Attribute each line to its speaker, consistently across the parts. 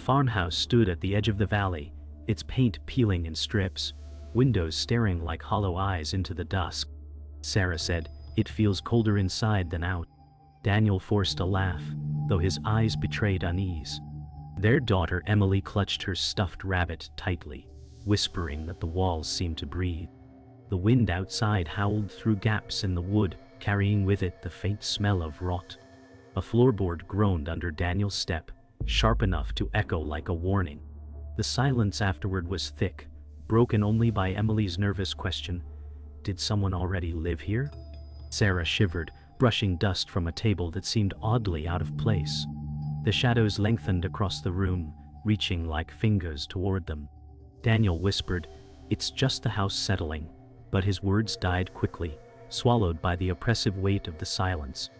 Speaker 1: farmhouse stood at the edge of the valley, its paint peeling in strips, windows staring like hollow eyes into the dusk. Sarah said, "It feels colder inside than out." Daniel forced a laugh, though his eyes betrayed unease. Their daughter Emily clutched her stuffed rabbit tightly, whispering that the walls seemed to breathe. The wind outside howled through gaps in the wood, carrying with it the faint smell of rot. A floorboard groaned under Daniel's step, sharp enough to echo like a warning. The silence afterward was thick, broken only by Emily's nervous question, "Did someone already live here?" Sarah shivered, brushing dust from a table that seemed oddly out of place. The shadows lengthened across the room, reaching like fingers toward them. Daniel whispered, "It's just the house settling," but his words died quickly, swallowed by the oppressive weight of the silence.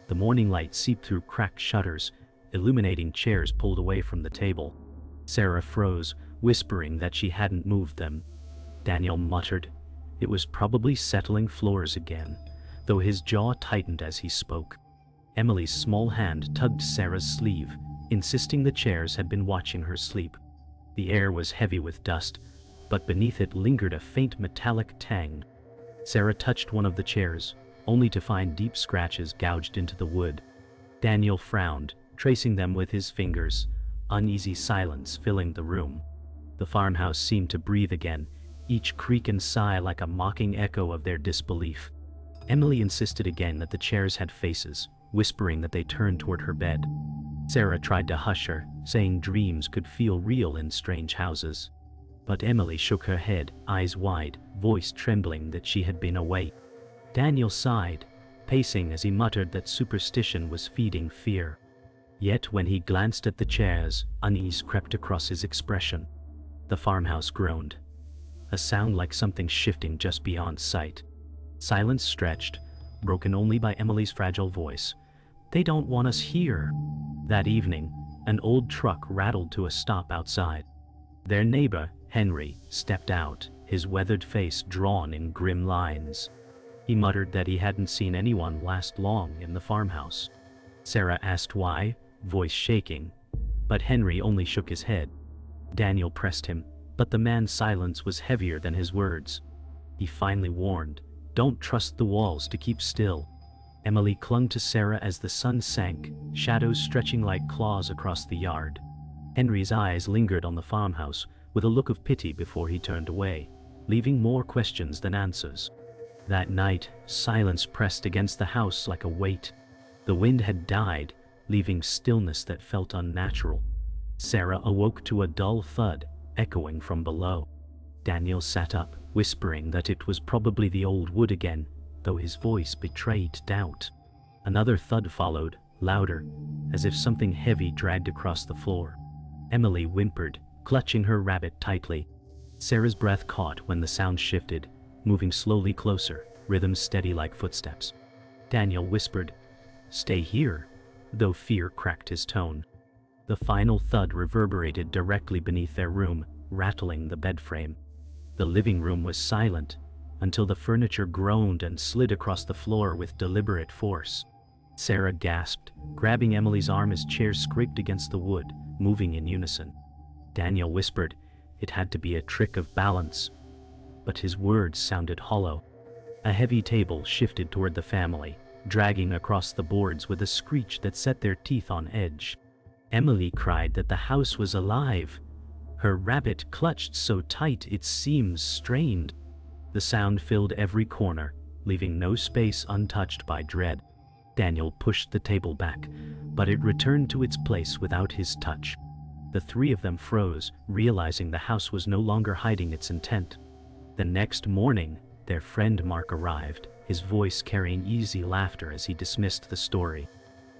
Speaker 1: The morning light seeped through cracked shutters, illuminating chairs pulled away from the table. Sarah froze, whispering that she hadn't moved them. Daniel muttered, "It was probably settling floors again," though his jaw tightened as he spoke. Emily's small hand tugged Sarah's sleeve, insisting the chairs had been watching her sleep. The air was heavy with dust, but beneath it lingered a faint metallic tang. Sarah touched one of the chairs, only to find deep scratches gouged into the wood. Daniel frowned, tracing them with his fingers, uneasy silence filling the room. The farmhouse seemed to breathe again, each creak and sigh like a mocking echo of their disbelief. Emily insisted again that the chairs had faces, whispering that they turned toward her bed. Sarah tried to hush her, saying dreams could feel real in strange houses. But Emily shook her head, eyes wide, voice trembling that she had been awake. Daniel sighed, pacing as he muttered that superstition was feeding fear. Yet when he glanced at the chairs, unease crept across his expression. The farmhouse groaned, a sound like something shifting just beyond sight. Silence stretched, broken only by Emily's fragile voice. "They don't want us here." That evening, an old truck rattled to a stop outside. Their neighbor, Henry, stepped out, his weathered face drawn in grim lines. He muttered that he hadn't seen anyone last long in the farmhouse. Sarah asked why, voice shaking, but Henry only shook his head. Daniel pressed him, but the man's silence was heavier than his words. He finally warned, "Don't trust the walls to keep still." Emily clung to Sarah as the sun sank, shadows stretching like claws across the yard. Henry's eyes lingered on the farmhouse, with a look of pity before he turned away, leaving more questions than answers. That night, silence pressed against the house like a weight. The wind had died, leaving stillness that felt unnatural. Sarah awoke to a dull thud, echoing from below. Daniel sat up, whispering that it was probably the old wood again, though his voice betrayed doubt. Another thud followed, louder, as if something heavy dragged across the floor. Emily whimpered, clutching her rabbit tightly. Sarah's breath caught when the sound shifted, moving slowly closer, rhythm steady like footsteps. Daniel whispered, "Stay here," though fear cracked his tone. The final thud reverberated directly beneath their room, rattling the bed frame. The living room was silent, until the furniture groaned and slid across the floor with deliberate force. Sarah gasped, grabbing Emily's arm as chairs scraped against the wood, moving in unison. Daniel whispered, "It had to be a trick of balance," but his words sounded hollow. A heavy table shifted toward the family, dragging across the boards with a screech that set their teeth on edge. Emily cried that the house was alive. Her rabbit clutched so tight it seemed strained. The sound filled every corner, leaving no space untouched by dread. Daniel pushed the table back, but it returned to its place without his touch. The three of them froze, realizing the house was no longer hiding its intent. The next morning, their friend Mark arrived, his voice carrying easy laughter as he dismissed the story.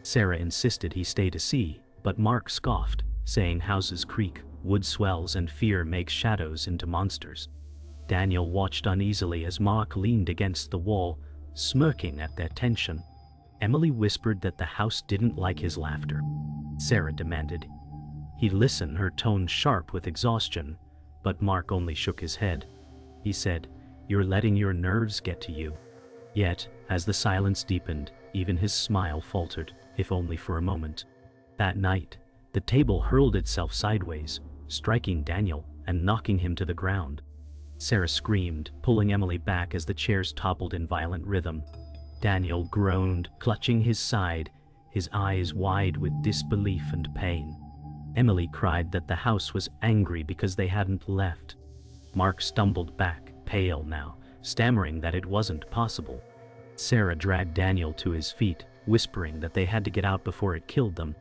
Speaker 1: Sarah insisted he stay to see, but Mark scoffed, saying houses creak, wood swells, and fear makes shadows into monsters. Daniel watched uneasily as Mark leaned against the wall, smirking at their tension. Emily whispered that the house didn't like his laughter. Sarah demanded he listen, her tone sharp with exhaustion, but Mark only shook his head. He said, "You're letting your nerves get to you." Yet, as the silence deepened, even his smile faltered, if only for a moment. That night, The table hurled itself sideways, striking Daniel and knocking him to the ground. Sarah screamed, pulling Emily back as the chairs toppled in violent rhythm. Daniel groaned, clutching his side, his eyes wide with disbelief and pain. Emily cried that the house was angry because they hadn't left. Mark stumbled back, pale now, stammering that it wasn't possible. Sarah dragged Daniel to his feet, whispering that they had to get out before it killed them.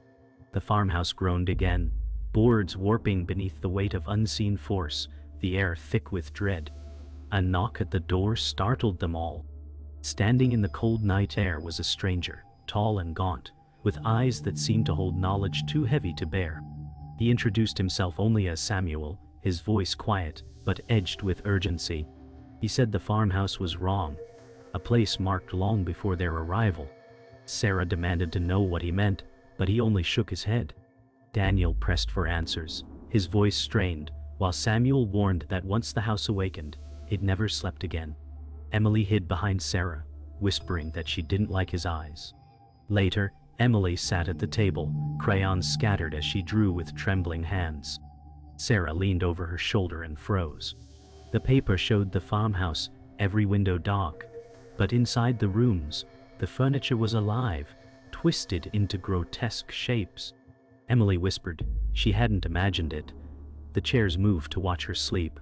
Speaker 1: The farmhouse groaned again, boards warping beneath the weight of unseen force, the air thick with dread. A knock at the door startled them all. Standing in the cold night air was a stranger, tall and gaunt, with eyes that seemed to hold knowledge too heavy to bear. He introduced himself only as Samuel, his voice quiet, but edged with urgency. He said the farmhouse was wrong, a place marked long before their arrival. Sarah demanded to know what he meant, but he only shook his head. Daniel pressed for answers, his voice strained, while Samuel warned that once the house awakened, it never slept again. Emily hid behind Sarah, whispering that she didn't like his eyes. Later, Emily sat at the table, crayons scattered as she drew with trembling hands. Sarah leaned over her shoulder and froze. The paper showed the farmhouse, every window dark, but inside the rooms, the furniture was alive, twisted into grotesque shapes. Emily whispered. She hadn't imagined it. The chairs moved to watch her sleep.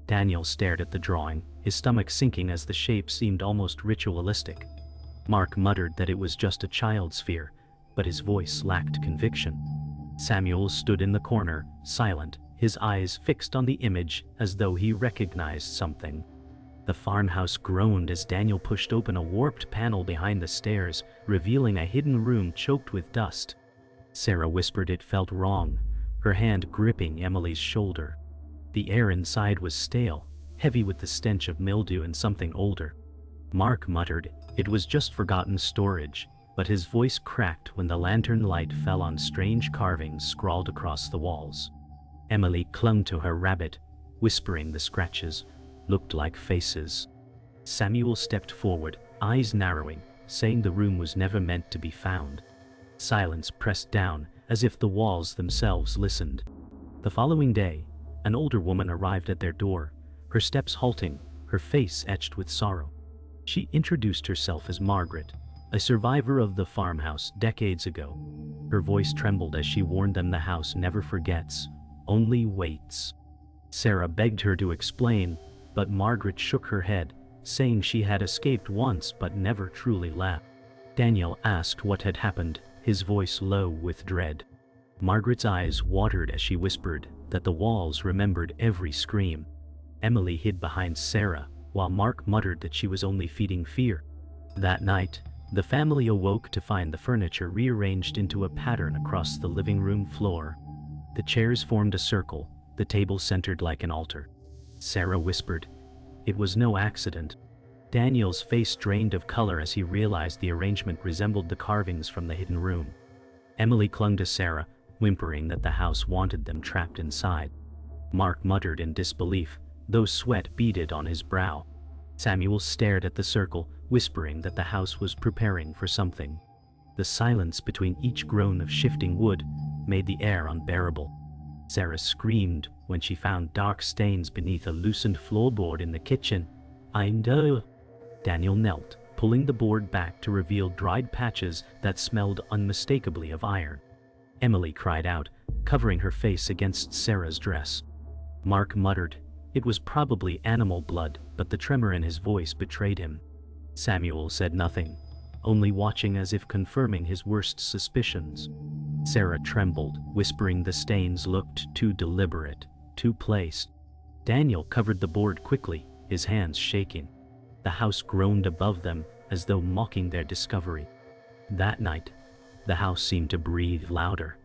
Speaker 1: Daniel stared at the drawing, his stomach sinking as the shape seemed almost ritualistic. Mark muttered that it was just a child's fear, but his voice lacked conviction. Samuel stood in the corner, silent, his eyes fixed on the image as though he recognized something. The farmhouse groaned as Daniel pushed open a warped panel behind the stairs, revealing a hidden room choked with dust. Sarah whispered it felt wrong, her hand gripping Emily's shoulder. The air inside was stale, heavy with the stench of mildew and something older. Mark muttered it was just forgotten storage, but his voice cracked when the lantern light fell on strange carvings scrawled across the walls. Emily clung to her rabbit, whispering the scratches looked like faces. Samuel stepped forward, eyes narrowing, saying the room was never meant to be found. Silence pressed down, as if the walls themselves listened. The following day, an older woman arrived at their door, her steps halting, her face etched with sorrow. She introduced herself as Margaret, a survivor of the farmhouse decades ago. Her voice trembled as she warned them the house never forgets, only waits. Sarah begged her to explain, but Margaret shook her head, saying she had escaped once but never truly left. Daniel asked what had happened, his voice low with dread. Margaret's eyes watered as she whispered that the walls remembered every scream. Emily hid behind Sarah, while Mark muttered that she was only feeding fear. That night, the family awoke to find the furniture rearranged into a pattern across the living room floor. The chairs formed a circle, the table centered like an altar. Sarah whispered, "It was no accident." Daniel's face drained of color as he realized the arrangement resembled the carvings from the hidden room. Emily clung to Sarah, whimpering that the house wanted them trapped inside. Mark muttered in disbelief, though sweat beaded on his brow. Samuel stared at the circle, whispering that the house was preparing for something. The silence between each groan of shifting wood made the air unbearable. Sarah screamed when she found dark stains beneath a loosened floorboard in the kitchen. "I'm done." Daniel knelt, pulling the board back to reveal dried patches that smelled unmistakably of iron. Emily cried out, covering her face against Sarah's dress. Mark muttered, it was probably animal blood, but the tremor in his voice betrayed him. Samuel said nothing, only watching as if confirming his worst suspicions. Sarah trembled, whispering the stains looked too deliberate, too placed. Daniel covered the board quickly, his hands shaking. The house groaned above them, as though mocking their discovery. That night, the house seemed to breathe louder,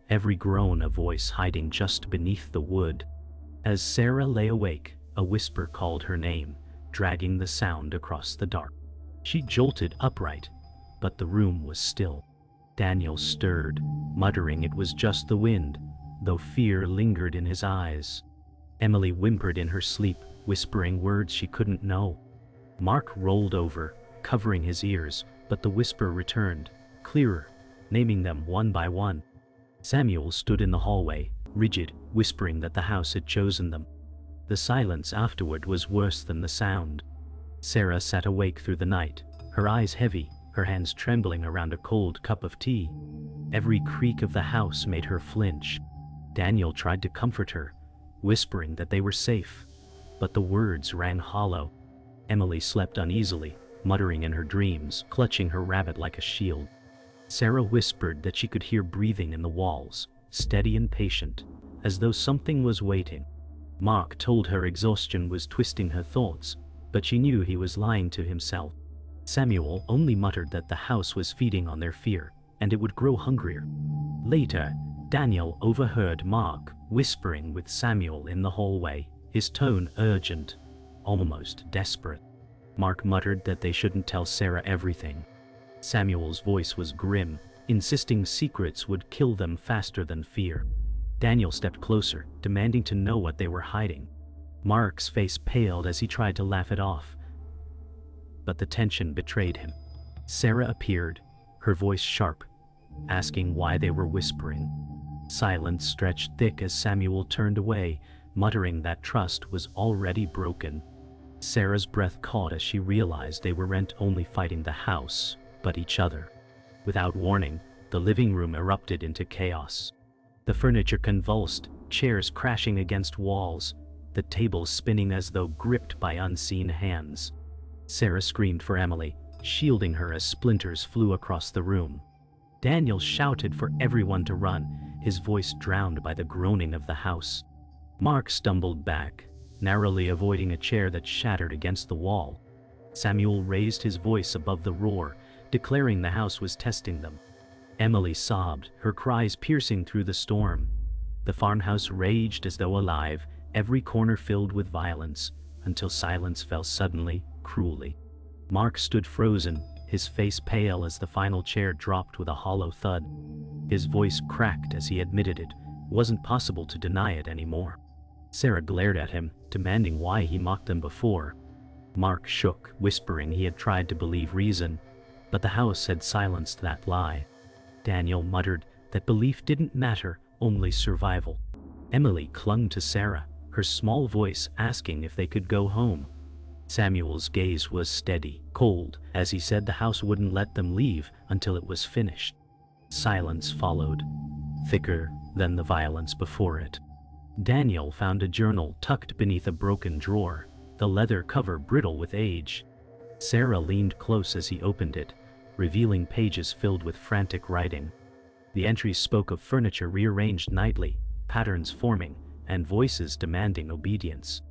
Speaker 1: every groan a voice hiding just beneath the wood. As Sarah lay awake, a whisper called her name, dragging the sound across the dark. She jolted upright, but the room was still. Daniel stirred, muttering it was just the wind, though fear lingered in his eyes. Emily whimpered in her sleep, whispering words she couldn't know. Mark rolled over, covering his ears, but the whisper returned, clearer, naming them one by one. Samuel stood in the hallway, rigid, whispering that the house had chosen them. The silence afterward was worse than the sound. Sarah sat awake through the night, her eyes heavy, her hands trembling around a cold cup of tea. Every creak of the house made her flinch. Daniel tried to comfort her, whispering that they were safe, but the words rang hollow. Emily slept uneasily, muttering in her dreams, clutching her rabbit like a shield. Sarah whispered that she could hear breathing in the walls, steady and patient, as though something was waiting. Mark told her exhaustion was twisting her thoughts, but she knew he was lying to himself. Samuel only muttered that the house was feeding on their fear, and it would grow hungrier. Later, Daniel overheard Mark whispering with Samuel in the hallway, his tone urgent, almost desperate. Mark muttered that they shouldn't tell Sarah everything. Samuel's voice was grim, insisting secrets would kill them faster than fear. Daniel stepped closer, demanding to know what they were hiding. Mark's face paled as he tried to laugh it off, but the tension betrayed him. Sarah appeared, her voice sharp, asking why they were whispering. Silence stretched thick as Samuel turned away, muttering that trust was already broken. Sarah's breath caught as she realized they weren't only fighting the house, but each other. Without warning, the living room erupted into chaos. The furniture convulsed, chairs crashing against walls, the tables spinning as though gripped by unseen hands. Sarah screamed for Emily, shielding her as splinters flew across the room. Daniel shouted for everyone to run, his voice drowned by the groaning of the house. Mark stumbled back, narrowly avoiding a chair that shattered against the wall. Samuel raised his voice above the roar, declaring the house was testing them. Emily sobbed, her cries piercing through the storm. The farmhouse raged as though alive, every corner filled with violence, until silence fell suddenly, cruelly. Mark stood frozen, his face pale as the final chair dropped with a hollow thud. His voice cracked as he admitted it wasn't possible to deny it anymore. Sarah glared at him, demanding why he mocked them before. Mark shook, whispering he had tried to believe reason, but the house had silenced that lie. Daniel muttered that belief didn't matter, only survival. Emily clung to Sarah, her small voice asking if they could go home. Samuel's gaze was steady, cold, as he said the house wouldn't let them leave until it was finished. Silence followed, thicker than the violence before it. Daniel found a journal tucked beneath a broken drawer, the leather cover brittle with age. Sarah leaned close as he opened it, revealing pages filled with frantic writing. The entries spoke of furniture rearranged nightly, patterns forming, and voices demanding obedience.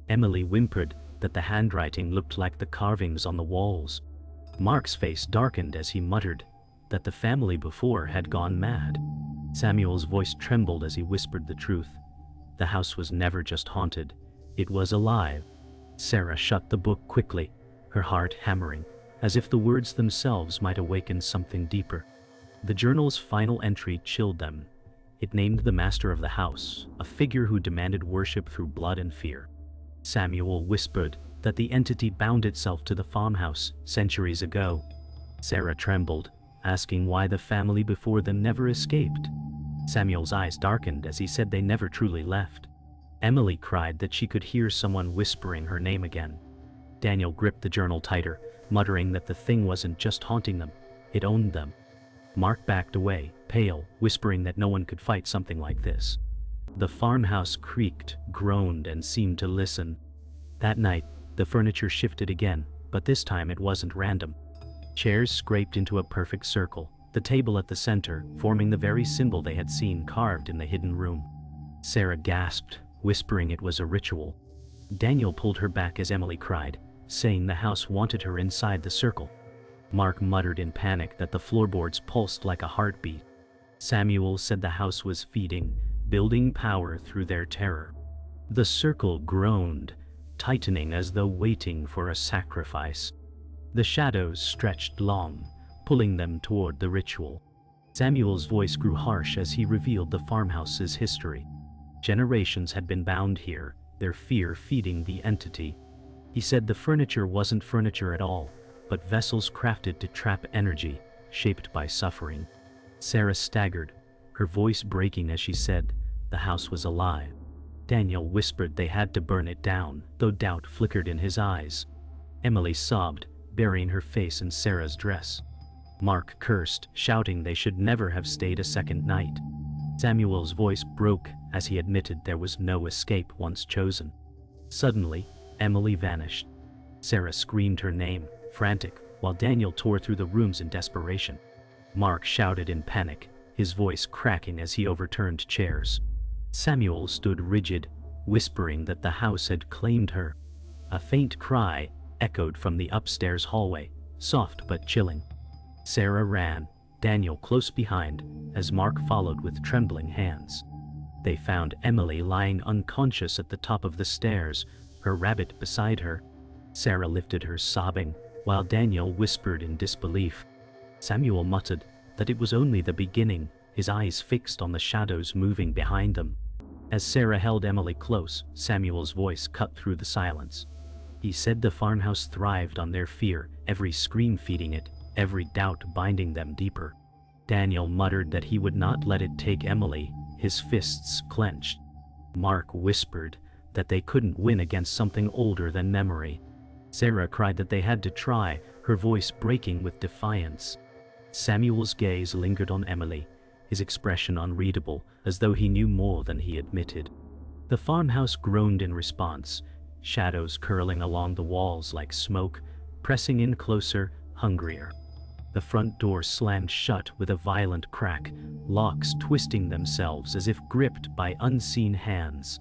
Speaker 1: Emily whimpered that the handwriting looked like the carvings on the walls. Mark's face darkened as he muttered that the family before had gone mad. Samuel's voice trembled as he whispered the truth. The house was never just haunted, it was alive. Sarah shut the book quickly, her heart hammering, as if the words themselves might awaken something deeper. The journal's final entry chilled them. It named the master of the house, a figure who demanded worship through blood and fear. Samuel whispered that the entity bound itself to the farmhouse centuries ago. Sarah trembled, asking why the family before them never escaped. Samuel's eyes darkened as he said they never truly left. Emily cried that she could hear someone whispering her name again. Daniel gripped the journal tighter, muttering that the thing wasn't just haunting them, it owned them. Mark backed away, pale, whispering that no one could fight something like this. The farmhouse creaked, groaned, and seemed to listen. That night, the furniture shifted again, but this time it wasn't random. Chairs scraped into a perfect circle, the table at the center forming the very symbol they had seen carved in the hidden room. Sarah gasped, whispering it was a ritual. Daniel pulled her back as Emily cried, saying the house wanted her inside the circle. Mark muttered in panic that the floorboards pulsed like a heartbeat. Samuel said the house was feeding, building power through their terror. The circle groaned, tightening as though waiting for a sacrifice. The shadows stretched long, pulling them toward the ritual. Samuel's voice grew harsh as he revealed the farmhouse's history. Generations had been bound here, their fear feeding the entity. He said the furniture wasn't furniture at all, but vessels crafted to trap energy, shaped by suffering. Sarah staggered, her voice breaking as she said, "The house was alive." Daniel whispered they had to burn it down, though doubt flickered in his eyes. Emily sobbed, burying her face in Sarah's dress. Mark cursed, shouting they should never have stayed a second night. Samuel's voice broke as he admitted there was no escape once chosen. Suddenly, Emily vanished. Sarah screamed her name, frantic, while Daniel tore through the rooms in desperation. Mark shouted in panic, his voice cracking as he overturned chairs. Samuel stood rigid, whispering that the house had claimed her. A faint cry echoed from the upstairs hallway, soft but chilling. Sarah ran, Daniel close behind, as Mark followed with trembling hands. They found Emily lying unconscious at the top of the stairs, her rabbit beside her. Sarah lifted her sobbing, while Daniel whispered in disbelief. Samuel muttered that it was only the beginning, his eyes fixed on the shadows moving behind them. As Sarah held Emily close, Samuel's voice cut through the silence. He said the farmhouse thrived on their fear, every scream feeding it, every doubt binding them deeper. Daniel muttered that he would not let it take Emily, his fists clenched. Mark whispered that they couldn't win against something older than memory. Sarah cried that they had to try, her voice breaking with defiance. Samuel's gaze lingered on Emily, his expression unreadable, as though he knew more than he admitted. The farmhouse groaned in response, shadows curling along the walls like smoke, pressing in closer, hungrier. The front door slammed shut with a violent crack, locks twisting themselves as if gripped by unseen hands.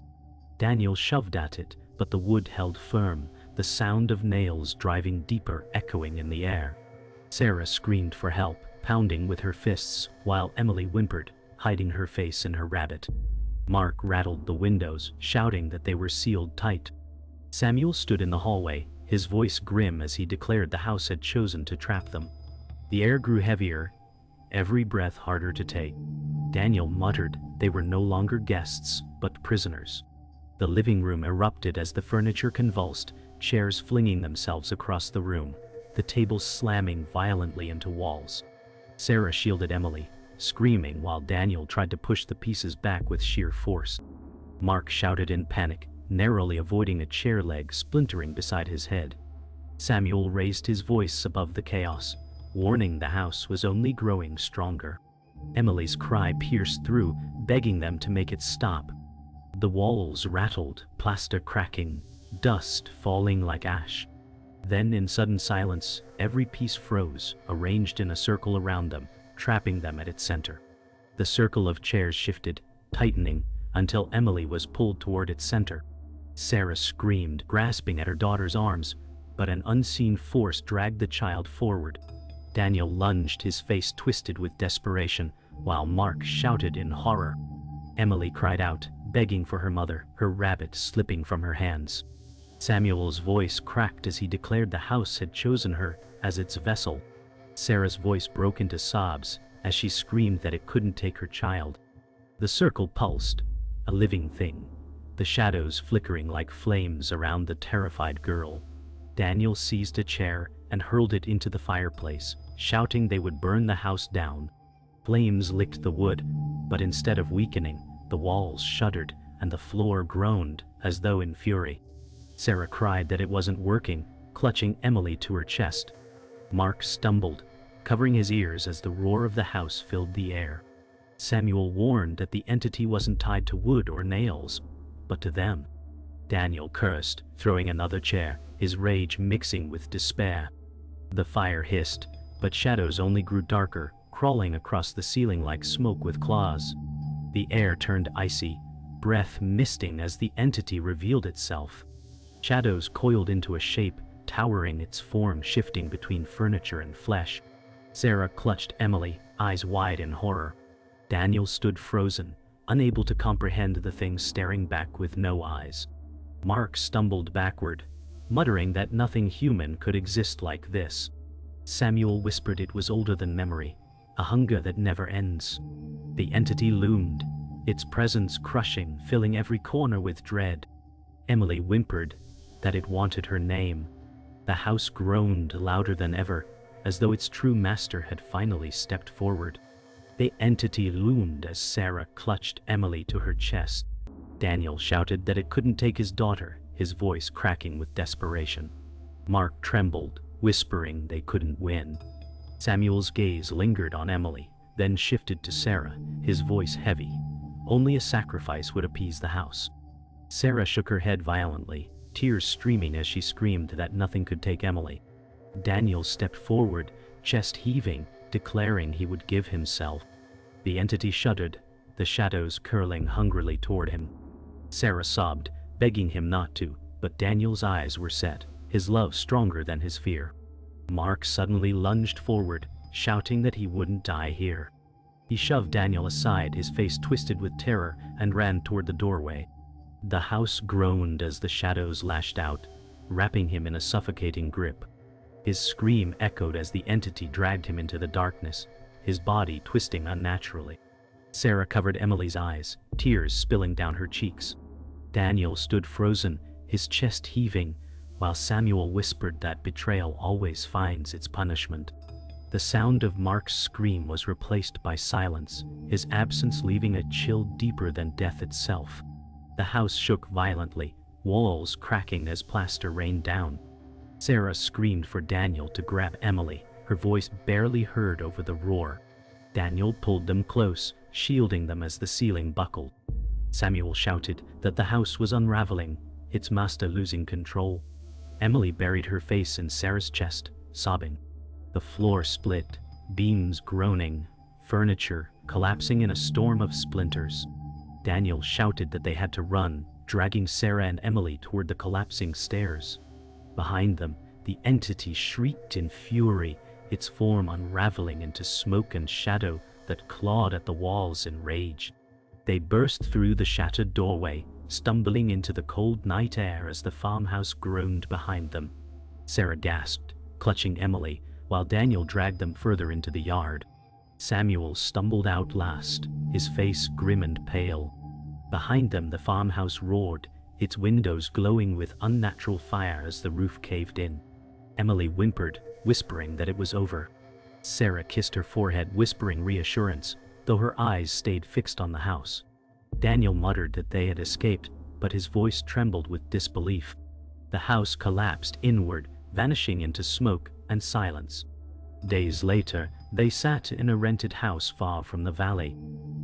Speaker 1: Daniel shoved at it, but the wood held firm, the sound of nails driving deeper echoing in the air. Sarah screamed for help, pounding with her fists, while Emily whimpered, hiding her face in her rabbit. Mark rattled the windows, shouting that they were sealed tight. Samuel stood in the hallway, his voice grim as he declared the house had chosen to trap them. The air grew heavier, every breath harder to take. Daniel muttered they were no longer guests, but prisoners. The living room erupted as the furniture convulsed, chairs flinging themselves across the room, the tables slamming violently into walls. Sarah shielded Emily, screaming while Daniel tried to push the pieces back with sheer force. Mark shouted in panic, narrowly avoiding a chair leg splintering beside his head. Samuel raised his voice above the chaos, warning the house was only growing stronger. Emily's cry pierced through, begging them to make it stop. The walls rattled, plaster cracking, dust falling like ash. Then in sudden silence, every piece froze, arranged in a circle around them, trapping them at its center. The circle of chairs shifted, tightening, until Emily was pulled toward its center. Sarah screamed, grasping at her daughter's arms, but an unseen force dragged the child forward. Daniel lunged, his face twisted with desperation, while Mark shouted in horror. Emily cried out, begging for her mother, her rabbit slipping from her hands. Samuel's voice cracked as he declared the house had chosen her as its vessel. Sarah's voice broke into sobs as she screamed that it couldn't take her child. The circle pulsed, a living thing, the shadows flickering like flames around the terrified girl. Daniel seized a chair and hurled it into the fireplace, shouting they would burn the house down. Flames licked the wood, but instead of weakening, the walls shuddered and the floor groaned as though in fury. Sarah cried that it wasn't working, clutching Emily to her chest. Mark stumbled, covering his ears as the roar of the house filled the air. Samuel warned that the entity wasn't tied to wood or nails, but to them. Daniel cursed, throwing another chair, his rage mixing with despair. The fire hissed, but shadows only grew darker, crawling across the ceiling like smoke with claws. The air turned icy, breath misting as the entity revealed itself. Shadows coiled into a shape, towering, its form shifting between furniture and flesh. Sarah clutched Emily, eyes wide in horror. Daniel stood frozen, unable to comprehend the thing staring back with no eyes. Mark stumbled backward, muttering that nothing human could exist like this. Samuel whispered it was older than memory, a hunger that never ends. The entity loomed, its presence crushing, filling every corner with dread. Emily whimpered that it wanted her name. The house groaned louder than ever, as though its true master had finally stepped forward. The entity loomed as Sarah clutched Emily to her chest. Daniel shouted that it couldn't take his daughter, his voice cracking with desperation. Mark trembled, whispering they couldn't win. Samuel's gaze lingered on Emily, then shifted to Sarah, his voice heavy. Only a sacrifice would appease the house. Sarah shook her head violently, tears streaming as she screamed that nothing could take Emily. Daniel stepped forward, chest heaving, declaring he would give himself. The entity shuddered, the shadows curling hungrily toward him. Sarah sobbed, begging him not to, but Daniel's eyes were set, his love stronger than his fear. Mark suddenly lunged forward, shouting that he wouldn't die here. He shoved Daniel aside, his face twisted with terror, and ran toward the doorway. The house groaned as the shadows lashed out, wrapping him in a suffocating grip. His scream echoed as the entity dragged him into the darkness, his body twisting unnaturally. Sarah covered Emily's eyes, tears spilling down her cheeks. Daniel stood frozen, his chest heaving, while Samuel whispered that betrayal always finds its punishment. The sound of Mark's scream was replaced by silence, his absence leaving a chill deeper than death itself. The house shook violently, walls cracking as plaster rained down. Sarah screamed for Daniel to grab Emily, her voice barely heard over the roar. Daniel pulled them close, shielding them as the ceiling buckled. Samuel shouted that the house was unraveling, its master losing control. Emily buried her face in Sarah's chest, sobbing. The floor split, beams groaning, furniture collapsing in a storm of splinters. Daniel shouted that they had to run, dragging Sarah and Emily toward the collapsing stairs. Behind them, the entity shrieked in fury, its form unraveling into smoke and shadow that clawed at the walls in rage. They burst through the shattered doorway, stumbling into the cold night air as the farmhouse groaned behind them. Sarah gasped, clutching Emily, while Daniel dragged them further into the yard. Samuel stumbled out last, his face grim and pale. Behind them the farmhouse roared, its windows glowing with unnatural fire as the roof caved in. Emily whimpered, whispering that it was over. Sarah kissed her forehead, whispering reassurance, though her eyes stayed fixed on the house. Daniel muttered that they had escaped, but his voice trembled with disbelief. The house collapsed inward, vanishing into smoke and silence. Days later, they sat in a rented house far from the valley.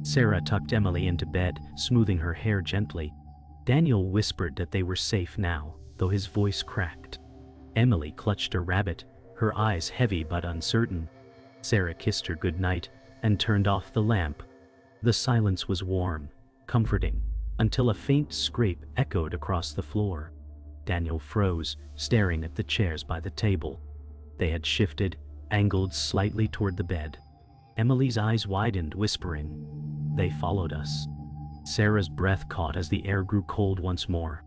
Speaker 1: Sarah tucked Emily into bed, smoothing her hair gently. Daniel whispered that they were safe now, though his voice cracked. Emily clutched a rabbit, her eyes heavy but uncertain. Sarah kissed her goodnight and turned off the lamp. The silence was warm, comforting, until a faint scrape echoed across the floor. Daniel froze, staring at the chairs by the table. They had shifted, angled slightly toward the bed. Emily's eyes widened, whispering, "They followed us." Sarah's breath caught as the air grew cold once more.